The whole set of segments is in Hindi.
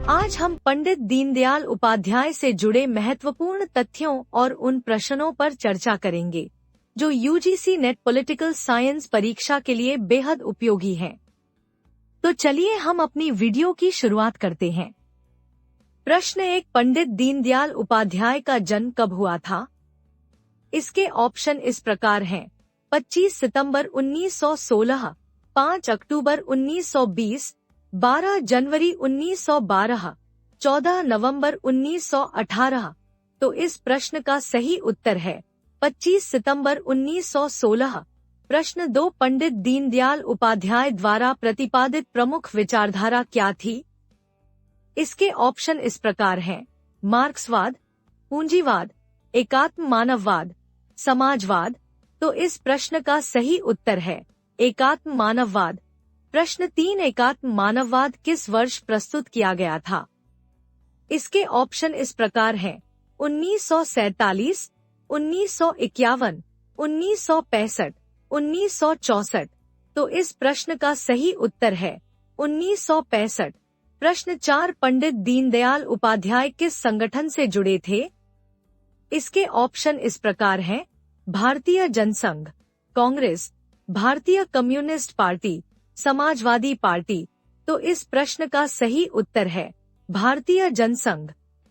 आज हम पंडित दीनदयाल उपाध्याय से जुड़े महत्वपूर्ण तथ्यों और उन प्रश्नों पर चर्चा करेंगे जो यूजीसी नेट पॉलिटिकल साइंस परीक्षा के लिए बेहद उपयोगी हैं। तो चलिए हम अपनी वीडियो की शुरुआत करते हैं। प्रश्न 1, पंडित दीनदयाल उपाध्याय का जन्म कब हुआ था? इसके ऑप्शन इस प्रकार हैं: 25 सितंबर 1916, 5 अक्टूबर 1920, 12 जनवरी 1912, 14 नवंबर 1918। तो इस प्रश्न का सही उत्तर है 25 सितंबर 1916। प्रश्न 2, पंडित दीनदयाल उपाध्याय द्वारा प्रतिपादित प्रमुख विचारधारा क्या थी? इसके ऑप्शन इस प्रकार हैं: मार्क्सवाद, पूंजीवाद, एकात्म मानववाद, समाजवाद। तो इस प्रश्न का सही उत्तर है एकात्म मानववाद। प्रश्न 3, एकात्म मानववाद किस वर्ष प्रस्तुत किया गया था? इसके ऑप्शन इस प्रकार हैं: 1947, 1951, 1965, 1964। तो इस प्रश्न का सही उत्तर है 1965। प्रश्न 4, पंडित दीनदयाल उपाध्याय किस संगठन से जुड़े थे? इसके ऑप्शन इस प्रकार हैं: भारतीय जनसंघ, कांग्रेस, भारतीय कम्युनिस्ट पार्टी, समाजवादी पार्टी। तो इस प्रश्न का सही उत्तर है भारतीय जनसंघ।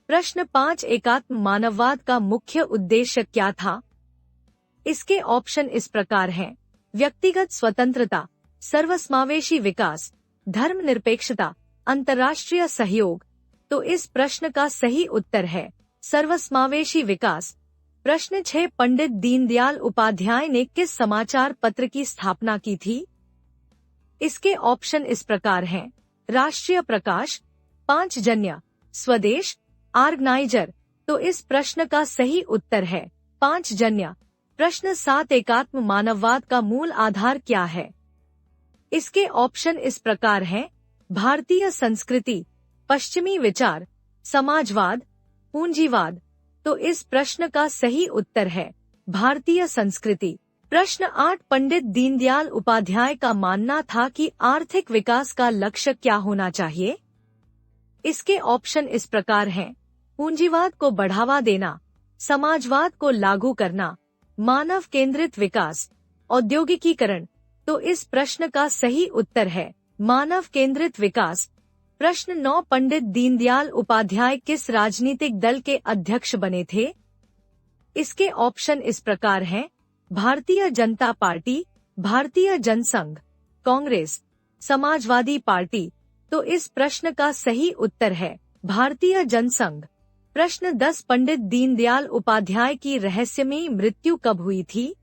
प्रश्न 5, एकात्म मानववाद का मुख्य उद्देश्य क्या था? इसके ऑप्शन इस प्रकार हैं: व्यक्तिगत स्वतंत्रता, सर्वसमावेशी विकास, धर्मनिरपेक्षता, अंतर्राष्ट्रीय सहयोग। तो इस प्रश्न का सही उत्तर है सर्वसमावेशी विकास। प्रश्न 6, पंडित दीनदयाल उपाध्याय ने किस समाचार पत्र की स्थापना की थी? इसके ऑप्शन इस प्रकार हैं: राष्ट्रीय प्रकाश, पांचजन्य, स्वदेश, ऑर्गेनाइजर। तो इस प्रश्न का सही उत्तर है पांचजन्य। प्रश्न 7, एकात्म मानववाद का मूल आधार क्या है? इसके ऑप्शन इस प्रकार हैं: भारतीय संस्कृति, पश्चिमी विचार, समाजवाद, पूंजीवाद। तो इस प्रश्न का सही उत्तर है भारतीय संस्कृति। प्रश्न 8, पंडित दीनदयाल उपाध्याय का मानना था कि आर्थिक विकास का लक्ष्य क्या होना चाहिए? इसके ऑप्शन इस प्रकार हैं: पूंजीवाद को बढ़ावा देना, समाजवाद को लागू करना, मानव केंद्रित विकास, औद्योगिकीकरण। तो इस प्रश्न का सही उत्तर है मानव केंद्रित विकास। प्रश्न 9, पंडित दीनदयाल उपाध्याय किस राजनीतिक दल के अध्यक्ष बने थे? इसके ऑप्शन इस प्रकार हैं: भारतीय जनता पार्टी, भारतीय जनसंघ, कांग्रेस, समाजवादी पार्टी। तो इस प्रश्न का सही उत्तर है भारतीय जनसंघ। प्रश्न 10, पंडित दीनदयाल उपाध्याय की रहस्यमयी मृत्यु कब हुई थी?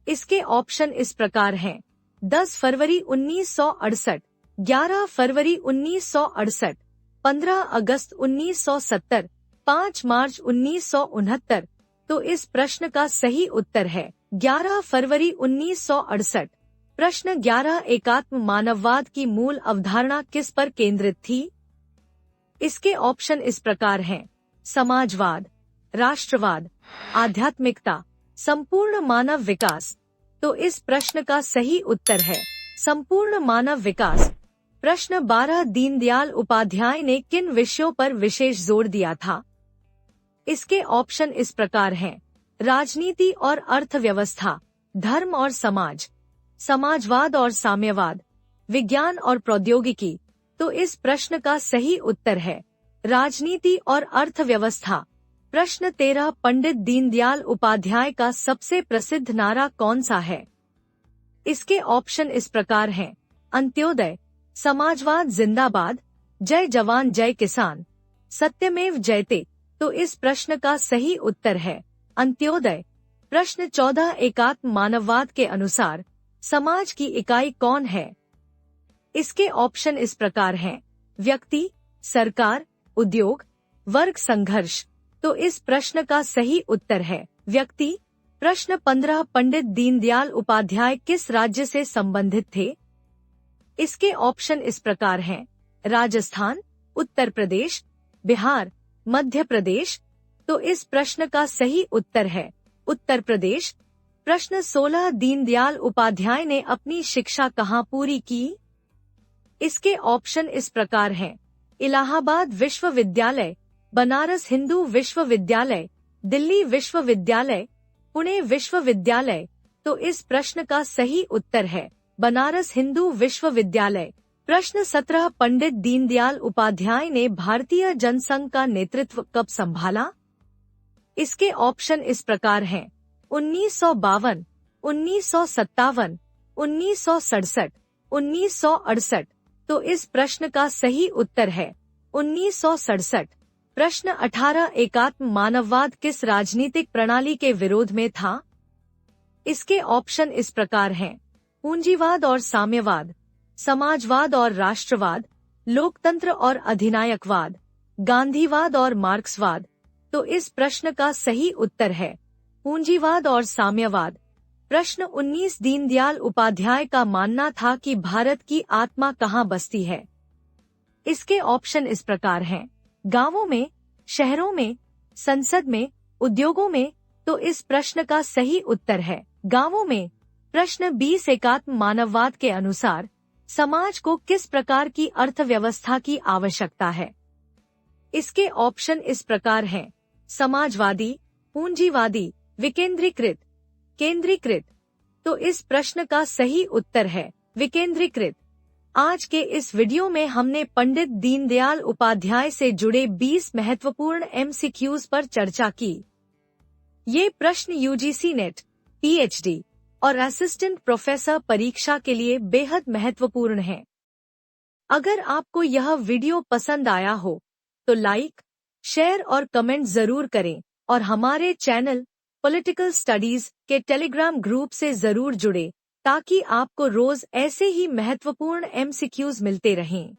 इसके ऑप्शन इस प्रकार हैं: 10 फरवरी 1968, 11 फरवरी 1968, 15 अगस्त 1970, 5 मार्च 1969। तो इस प्रश्न का सही उत्तर है 11 फरवरी 1968। प्रश्न 11, एकात्म मानववाद की मूल अवधारणा किस पर केंद्रित थी? इसके ऑप्शन इस प्रकार हैं: समाजवाद, राष्ट्रवाद, आध्यात्मिकता, संपूर्ण मानव विकास। तो इस प्रश्न का सही उत्तर है संपूर्ण मानव विकास। प्रश्न 12, दीनदयाल उपाध्याय ने किन विषयों पर विशेष जोर दिया था? इसके ऑप्शन इस प्रकार हैं: राजनीति और अर्थव्यवस्था, धर्म और समाज, समाजवाद और साम्यवाद, विज्ञान और प्रौद्योगिकी। तो इस प्रश्न का सही उत्तर है राजनीति और अर्थव्यवस्था। प्रश्न 13, पंडित दीनदयाल उपाध्याय का सबसे प्रसिद्ध नारा कौन सा है? इसके ऑप्शन इस प्रकार हैं: अंत्योदय, समाजवाद जिंदाबाद, जय जवान जय किसान, सत्यमेव जयते। तो इस प्रश्न का सही उत्तर है अंत्योदय। प्रश्न 14, एकात्म मानववाद के अनुसार समाज की इकाई कौन है? इसके ऑप्शन इस प्रकार हैं: व्यक्ति, सरकार, उद्योग, वर्ग संघर्ष। तो इस प्रश्न का सही उत्तर है व्यक्ति। प्रश्न 15, पंडित दीनदयाल उपाध्याय किस राज्य से संबंधित थे? इसके ऑप्शन इस प्रकार हैं: राजस्थान, उत्तर प्रदेश, बिहार, मध्य प्रदेश। तो इस प्रश्न का सही उत्तर है उत्तर प्रदेश। प्रश्न 16, दीनदयाल उपाध्याय ने अपनी शिक्षा कहाँ पूरी की? इसके ऑप्शन इस प्रकार हैं: इलाहाबाद विश्वविद्यालय, बनारस हिंदू विश्वविद्यालय, दिल्ली विश्वविद्यालय, पुणे विश्वविद्यालय। तो इस प्रश्न का सही उत्तर है बनारस हिंदू विश्वविद्यालय। प्रश्न 17 पंडित दीनदयाल उपाध्याय ने भारतीय जनसंघ का नेतृत्व कब संभाला? इसके ऑप्शन इस प्रकार हैं: 1952, 1957, 1967, 1968। तो इस प्रश्न का सही उत्तर है 1967। प्रश्न 18 एकात्म मानववाद किस राजनीतिक प्रणाली के विरोध में था? इसके ऑप्शन इस प्रकार हैं: पूंजीवाद और साम्यवाद, समाजवाद और राष्ट्रवाद, लोकतंत्र और अधिनायकवाद, गांधीवाद और मार्क्सवाद। तो इस प्रश्न का सही उत्तर है पूंजीवाद और साम्यवाद। प्रश्न 19 दीनदयाल उपाध्याय का मानना था कि भारत की आत्मा कहाँ बसती है? इसके ऑप्शन इस प्रकार हैं: गांवों में, शहरों में, संसद में, उद्योगों में। तो इस प्रश्न का सही उत्तर है गांवों में। प्रश्न 20 एकात्म मानववाद के अनुसार समाज को किस प्रकार की अर्थव्यवस्था की आवश्यकता है? इसके ऑप्शन इस प्रकार हैं: समाजवादी, पूंजीवादी, विकेंद्रीकृत, केंद्रीकृत। तो इस प्रश्न का सही उत्तर है विकेंद्रीकृत। आज के इस वीडियो में हमने पंडित दीनदयाल उपाध्याय से जुड़े 20 महत्वपूर्ण MCQs पर चर्चा की। ये प्रश्न यूजीसी नेट, PhD और असिस्टेंट प्रोफेसर परीक्षा के लिए बेहद महत्वपूर्ण हैं। अगर आपको यह वीडियो पसंद आया हो तो लाइक, शेयर और कमेंट जरूर करें और हमारे चैनल पॉलिटिकल स्टडीज के टेलीग्राम ग्रुप से जरूर जुड़े ताकि आपको रोज ऐसे ही महत्वपूर्ण MCQs मिलते रहें।